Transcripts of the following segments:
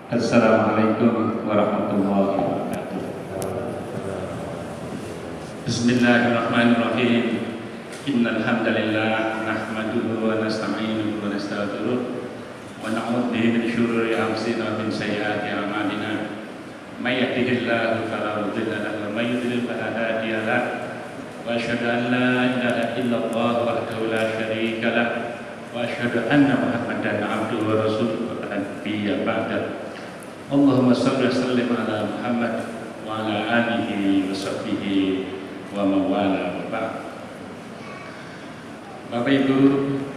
Assalamualaikum warahmatullahi wabarakatuh. Bismillahirrahmanirrahim. Innal hamdalillah nahmaduhu wa nasta'inuhu wa nastaghfiruh wa na'udzu bihi min syururi anfusina wa min sayyiati a'malina. May yahdihillahu fala mudilla lahu wa may yudlil fala hadiya lahu. Wa asyhadu an la ilaha illallah wahdahu la syarika lahu wa asyhadu anna Muhammadan abduhu wa rasuluhu wa nabiyya ba'da. Allahumma shalli wa sallim ala Muhammad wa ala alihi wa sahbihi wa mawala wa ba'd. Bapak Ibu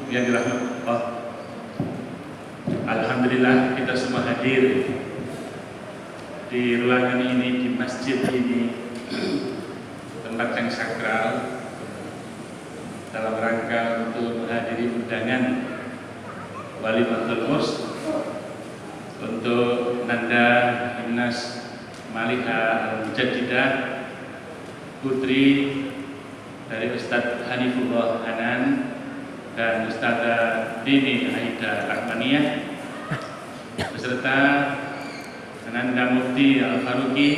yang dirahmati Allah, alhamdulillah kita semua hadir di ruangan ini, di masjid ini, tempat yang sakral, dalam rangka untuk menghadiri undangan Walimatul Urs untuk Nanda Himnas Maliha Al-Mujaddidah, putri dari Ustadz Hanifullah Hanan dan Ustadzah Dini Aida Rahmaniyah, beserta Ananda Mufti Al-Faruqi,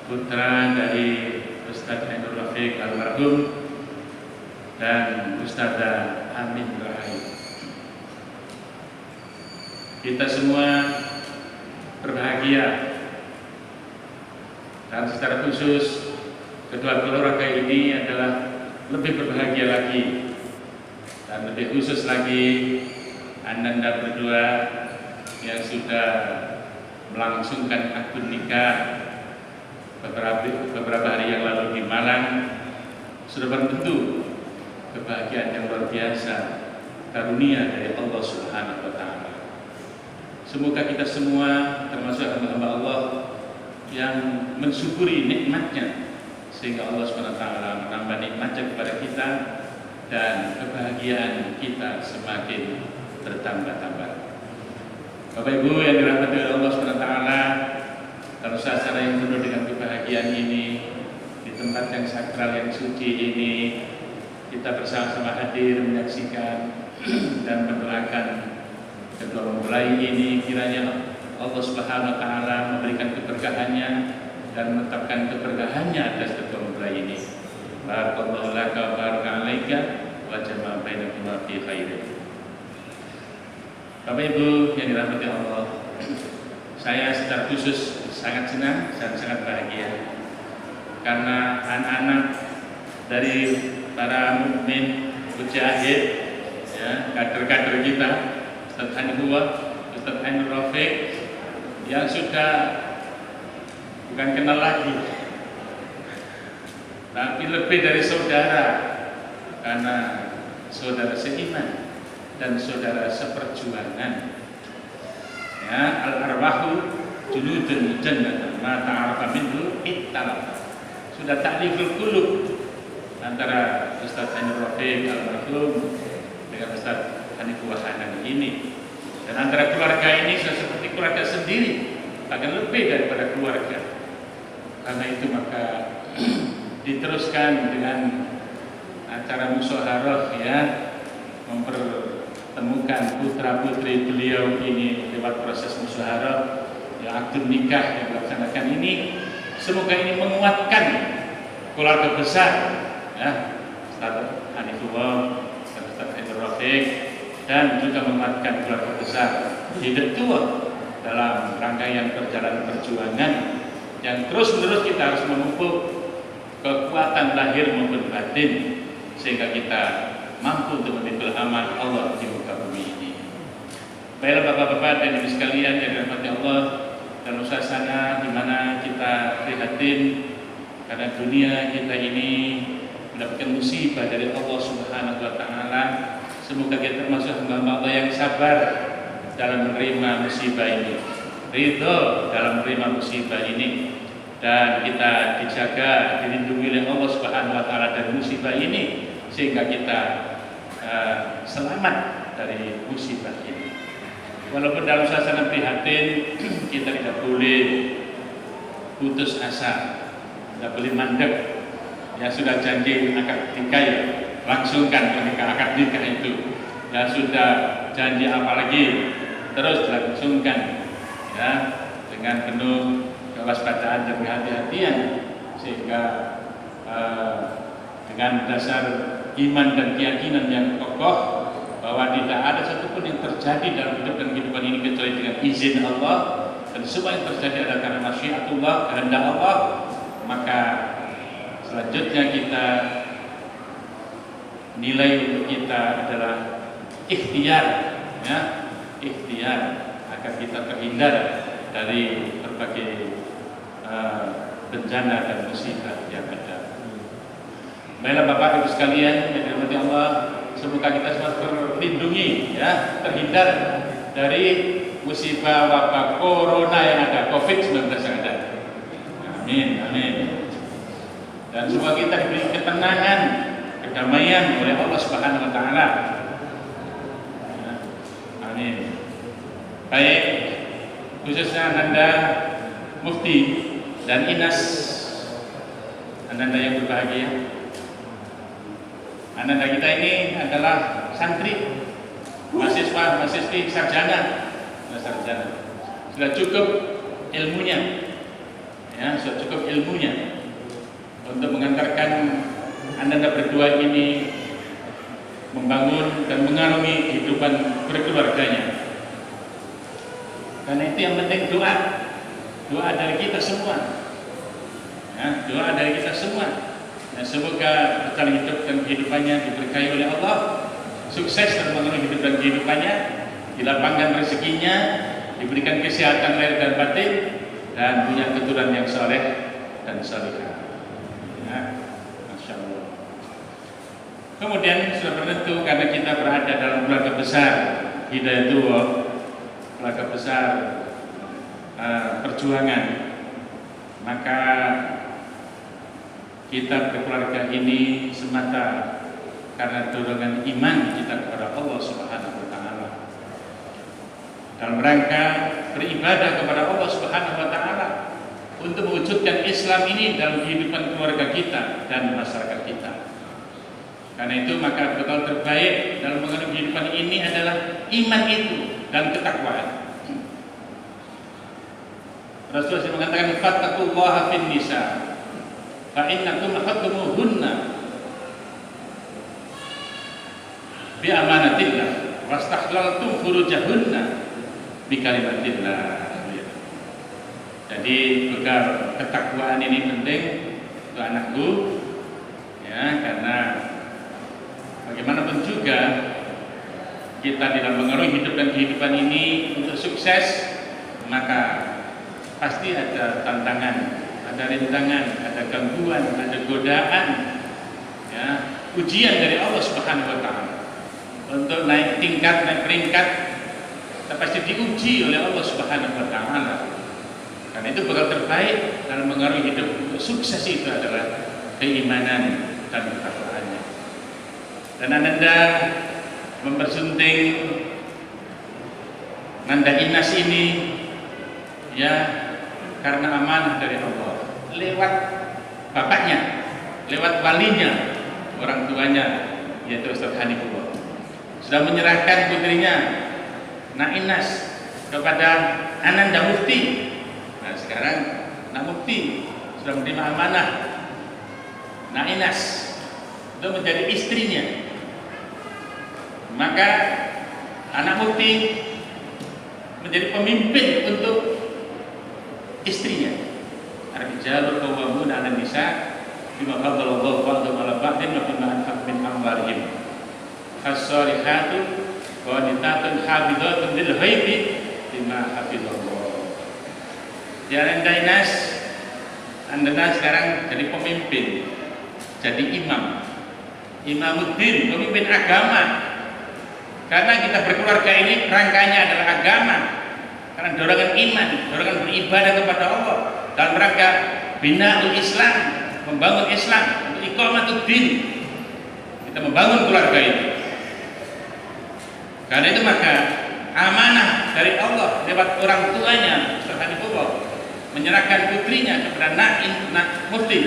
putra dari Ustadz Ainur Rafiq Almarhum dan Ustadzah Amin Rahim. Kita semua berbahagia, dan secara khusus kedua keluarga ini adalah lebih berbahagia lagi, dan lebih khusus lagi Ananda berdua yang sudah melangsungkan akad nikah beberapa hari yang lalu di Malang. Sudah tentu kebahagiaan yang luar biasa, karunia dari Allah Subhanahu wa Ta'ala. Semoga kita semua termasuk hamba-hamba Allah yang mensyukuri nikmatnya, sehingga Allah SWT menambah nikmatnya kepada kita dan kebahagiaan kita semakin bertambah-tambah. Bapak Ibu yang dirahmati oleh Allah SWT, dalam suasana yang penuh dengan kebahagiaan ini, di tempat yang sakral yang suci ini, kita bersama-sama hadir menyaksikan dan mendoakan kedua mempelai ini. Kiranya Allah Subhanahu wa Ta'ala memberikan keberkahannya dan menetapkan keberkahannya atas kedua mempelai ini. Barakallahu laka wa baraka alaika wa jama'a bainakuma fi khairin. Bapak Ibu yang dirahmati Allah, saya secara khusus sangat senang dan sangat bahagia karena anak-anak dari para mukmin mujahid, ya, kader-kader kita, Ustadz Hanifullah, Ustadz Ainur Rafiq, yang sudah bukan kenal lagi, tapi lebih dari saudara, karena saudara seiman dan saudara seperjuangan. Ya, al-arwahu juludun jannah, ma ta'arafa minhu ittalaf. Sudah ta'liful qulub antara Ustadz Ainur Rafiq almarhum dengan Ustadz Hanifullah Hanan ini, dan antara keluarga ini seperti keluarga sendiri, bahkan lebih daripada keluarga. Karena itu maka diteruskan dengan acara musyawarah, ya, mempertemukan putra putri beliau ini lewat proses musyawarah, yang akad nikah yang dilaksanakan ini. Semoga ini menguatkan keluarga besar, ya, Ustadz Hanifullah dan Ustadz Ainur Rafiq, dan juga menguatkan keluarga besar hidup tua dalam rangkaian perjalanan perjuangan yang terus-menerus. Kita harus memupuk kekuatan lahir maupun batin sehingga kita mampu untuk memikul amal Allah di muka bumi ini. Baiklah Bapak-bapak dan Ibu sekalian yang dirahmati Allah, dalam suasana di mana kita prihatin karena dunia kita ini mendapatkan musibah dari Allah Subhanahu wa Ta'ala. Semoga kita termasuk hamba Allah yang sabar dalam menerima musibah ini, ridho dalam menerima musibah ini, dan kita dijaga, dilindungi oleh Allah Subhanahu wa Ta'ala dari musibah ini, sehingga kita selamat dari musibah ini. Walaupun dalam suasana prihatin, kita tidak boleh putus asa, tidak boleh mandek. Yang sudah janji akad nikah, ya, langsungkan pernikahan akad nikah itu. Yang sudah janji apalagi terus dilangsungkan. ya, dengan penuh kewaspadaan dan kehati-hatian, sehingga dengan dasar iman dan keyakinan yang kokoh bahwa tidak ada satupun yang terjadi dalam hidup dan kehidupan ini kecuali dengan izin Allah, dan semua yang terjadi adalah karena masyiatullah, kehendak Allah. Maka selanjutnya kita nilai untuk kita adalah ikhtiar, ya, ikhtiar agar kita terhindar dari berbagai bencana dan musibah yang ada. Baiklah Bapak Ibu sekalian yang dirahmati Allah, semoga kita semua terlindungi, ya, terhindar dari musibah wabah corona yang ada, COVID-19 yang ada. Amin, amin. Dan semoga kita diberi ketenangan, kedamaian oleh Allah Subhanahu wa taala. Amin. Baik, khususnya Ananda Mufti dan Inas, Ananda yang berbahagia. Ananda kita ini adalah santri, mahasiswa, mahasiswi, sarjana. Sudah cukup ilmunya, ya, sudah cukup ilmunya untuk mengantarkan Anda berdua ini membangun dan mengarungi kehidupan berkeluarganya. Karena itu yang penting doa dari kita semua, ya, doa dari kita semua. Nah, semoga berjalan hidup dan kehidupannya diberkahi oleh Allah, sukses dalam mengarungi hidup dan kehidupannya, dilapangkan rezekinya, diberikan kesehatan lahir dan batin, dan punya keturunan yang soleh dan salihah. Ya, Masya Allah. Kemudian sudah menentu karena kita berada dalam keluarga besar Hidayatullah, keluarga besar perjuangan, maka kita berkeluarga ini semata karena dorongan iman kita kepada Allah Subhanahu wa taala. Dalam rangka beribadah kepada Allah Subhanahu wa taala untuk mewujudkan Islam ini dalam kehidupan keluarga kita dan masyarakat kita. Karena itu maka bekal terbaik dalam mengarungi kehidupan ini adalah iman itu dan ketakwaan. Rasulullah mengatakan fattaqullaha fin nisa fa innakum khatumuhunna bi amanatillah wastahlaltum furujahunna bi kalimatillah. Jadi bekal ketakwaan ini penting untuk anakku, ya, karena bagaimanapun juga kita dalam mengarungi hidup dan kehidupan ini untuk sukses, maka pasti ada tantangan, ada rintangan, ada gangguan, ada godaan, ya, ujian dari Allah Subhanahu wa taala. Untuk naik tingkat, naik peringkat, kita pasti diuji oleh Allah Subhanahu wa taala. Karena itu bekal terbaik dalam mengarungi hidup untuk sukses itu adalah keimanan dan ketakwaannya. Dan Ananda mempersunting Nanda Inas ini, ya, karena amanah dari Allah lewat bapaknya, lewat walinya, orang tuanya, yaitu Ustaz Hanifullah, sudah menyerahkan putrinya Nak Inas kepada Ananda Mufti. Nah, sekarang Nak Mufti sudah menerima amanah Nak Inas untuk menjadi istrinya. Maka anak Mufti menjadi pemimpin untuk istrinya. Ar-rijalu qawwamuna 'alan nisa bima faddalallahu ba'dahum 'ala ba'din wa bima anfaqu min amwalihim. As-salihatu qanitatun hafizatun lil ghaibi bima hafizallah. Ya, Anda sekarang jadi pemimpin, jadi imam, imamuddin, pemimpin agama. Karena kita berkeluarga ini rangkanya adalah agama, karena dorongan iman, dorongan beribadah kepada Allah dalam rangka bina'ul Islam, membangun Islam untuk iqamatuddin. Kita membangun keluarga ini. Karena itu maka amanah dari Allah lewat orang tuanya, Subhanallah, menyerahkan putrinya kepada Nak Mufti,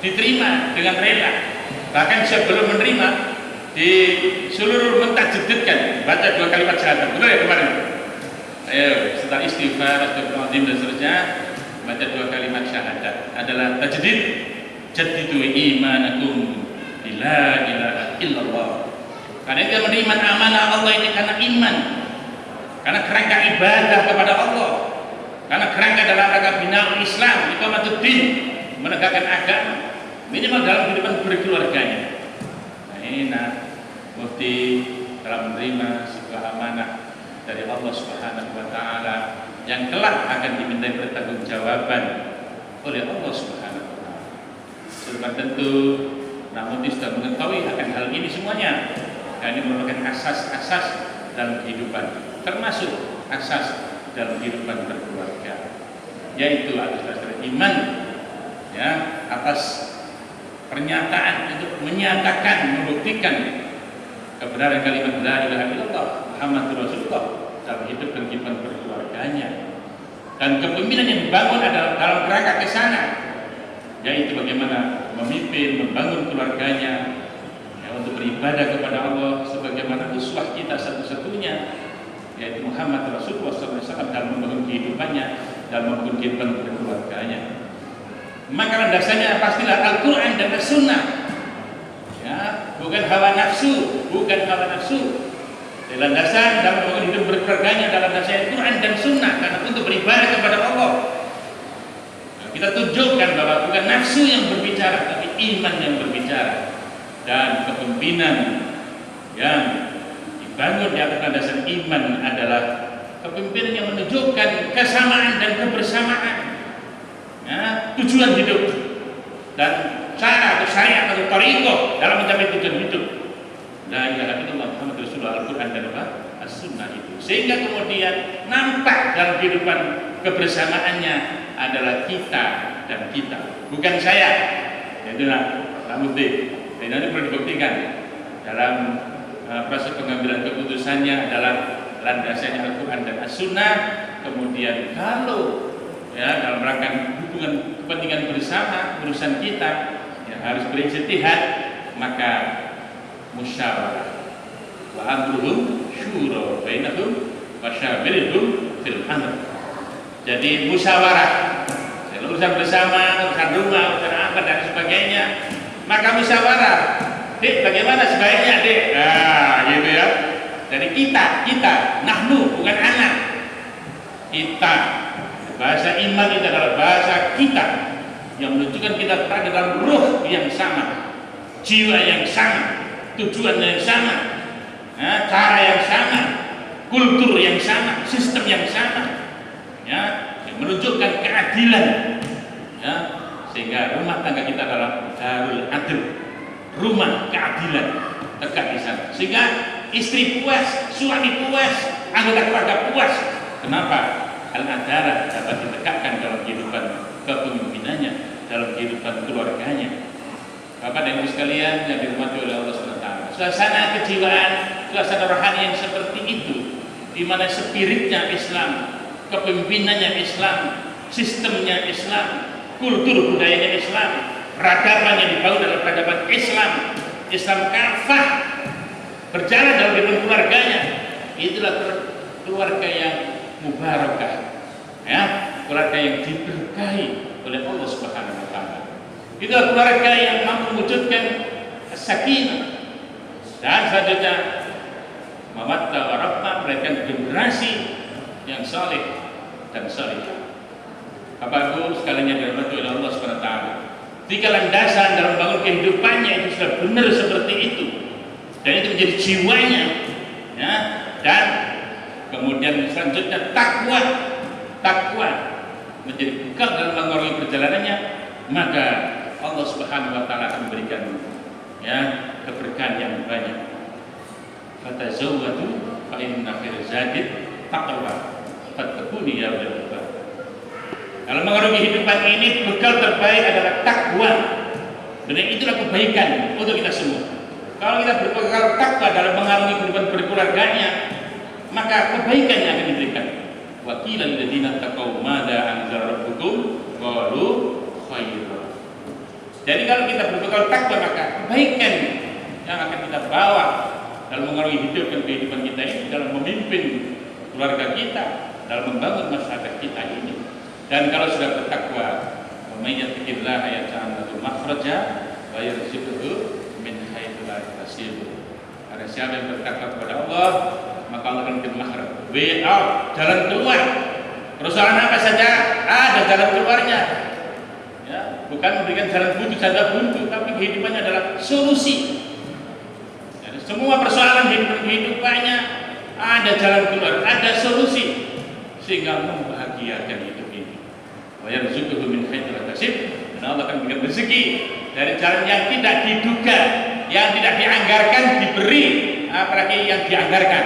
diterima dengan rela. Bahkan sebelum menerima, di seluruh mentajudkan baca 2 kalimat syahadat. Betul ya kemarin? Ayo, setelah istighfar, astagfirullahaladzim dan seterusnya, baca 2 kalimat syahadat adalah tajdid, jaddidu imanakum la ilaha illallah. Karena kita menerima amanah Allah ini karena iman, karena kerangka ibadah kepada Allah, karena kerangka dalam rangka bina Islam, iqamatuddin, menegakkan agama, minimal dalam kehidupan berkeluarganya. Nah ini mufti dalam menerima sebuah amanah dari Allah Subhanahu wa taala yang kelak akan dimintai pertanggungjawaban oleh Allah Subhanahu wa taala. Sudah tentu namun dia sudah mengetahui akan hal ini semuanya. Dan ini merupakan asas-asas dalam kehidupan, termasuk asas dalam kehidupan berkeluarga, yaitu atas dasar iman, ya, atas pernyataan untuk menyatakan, membuktikan kebenaran kalimat la ilaha illallah Muhammadur Rasulullah dalam hidup dan kehidupan berkeluarganya. Dan kepemimpinan yang dibangun adalah dalam kerangka ke sana, yaitu bagaimana memimpin, membangun keluarganya, ya, untuk beribadah kepada Allah sebagaimana uswah kita satu-satunya, yaitu Muhammad Rasulullah SAW dalam membangun kehidupannya, dalam membangun kehidupan berkeluarganya. Maka landasannya pastilah Al-Quran dan As-Sunnah, ya, bukan hawa nafsu, bukan hawa nafsu. Landasan dalam membangun hidup berkeluarganya dalam landasan Al-Quran dan Sunnah, karena untuk beribadah kepada Allah. Kita tunjukkan bahwa bukan nafsu yang berbicara, tapi iman yang berbicara. Dan kepemimpinan yang dibangun di atas landasan iman adalah kepemimpinan yang menunjukkan kesamaan dan kebersamaan, ya, tujuan hidup dan cara atau syariat atau thariqah dalam mencapai tujuan hidup. La ilaha illallah Muhammadur Rasulullah, Al-Quran dan As-Sunnah itu. Sehingga kemudian nampak dalam kehidupan kebersamaannya adalah kita dan kita, bukan saya. Itulah Mufti. Dan nanti perlu dibuktikan dalam proses pengambilan keputusannya adalah landasannya Al-Quran dan As-Sunnah. Kemudian kalau, ya, dalam rangka hubungan kepentingan bersama urusan kita yang harus berijtihad, maka musyawarah. Wa amruhum syura bainahum wa syawirhum fil amr. Jadi musyawarah, urusan bersama, urusan rumah, urusan apa dan sebagainya, maka musyawarah. Dek, bagaimana sebaiknya, Dek? Nah, gitu ya. Dari kita, nahnu, bukan anak. Kita, bahasa iman itu adalah bahasa kita yang menunjukkan kita berada dalam ruh yang sama, jiwa yang sama, tujuan yang sama, ya, cara yang sama, kultur yang sama, sistem yang sama, ya, yang menunjukkan keadilan, ya, sehingga rumah tangga kita adalah darul adil, rumah keadilan, tegak di sana, sehingga istri puas, suami puas, anggota keluarga puas. Kenapa? Al-adalah dapat ditegakkan dalam kehidupan kepemimpinannya, dalam kehidupan keluarganya. Bapak dan Ibu sekalian yang dirahmati oleh Allah SWT, suasana kejiwaan, suasana rohani yang seperti itu, di mana spiritnya Islam, kepemimpinannya Islam, sistemnya Islam, kultur budayanya Islam, peradaban yang dibangun dalam peradaban Islam, Islam kafah, berjalan dalam kehidupan keluarganya, itulah keluarga yang mubarakah, ya, keluarga yang diberkahi oleh Allah Subhanahu wa taala. Itulah keluarga yang mampu mewujudkan sakinah dan selanjutnya mawaddah warahmah, melahirkan generasi yang saleh dan salihah. Bapak Ibu sekalian yang dirahmati oleh Allah Subhanahu wa taala, jika landasan dalam bangun kehidupannya itu sudah benar seperti itu, dan itu menjadi jiwanya, ya, dan kemudian selanjutnya takwa menjadi bekal dalam mengarungi perjalanannya, maka Allah Subhanahu wa taala akan memberikan, ya, keberkahan yang banyak. Fatazawwadu fa inna khairaz zadi taqwa fattaquni ya ulil albab. Dalam mengarungi kehidupan ini bekal terbaik adalah takwa. Dan itulah kebaikan untuk kita semua. Kalau kita berbekal takwa dalam mengarungi kehidupan berkeluarganya, maka kebaikan yang akan diberikan. Wa qila lil ladzina taqaw madza anzala rabbukum qalu khairan. Jadi kalau kita berbekal takwa, maka kebaikan yang akan kita bawa dalam mengarungi hidup dan kehidupan kita ini, dalam memimpin keluarga kita, dalam membangun masyarakat kita ini. Dan kalau sudah bertakwa, "May yattaqillaha yaj'al lahu makhraja wa yarzuqhu min haitsu la yahtasib." Karena siapa yang bertakwa kepada Allah, maka Allah akan memberikan makhraj, way out, jalan keluar. Persoalan apa saja ada jalan keluarnya. Ya, bukan memberikan jalan buntu saja buntu, tapi kehidupannya adalah solusi. Jadi semua persoalan kehidupannya ada jalan keluar, ada solusi sehingga membahagiakan hidup ini. Wa yarzuquhu min haitsu la yahtasib, dan Allah akan memberikan rezeki dari jalan yang tidak diduga, yang tidak dianggarkan diberi, apalagi yang dianggarkan.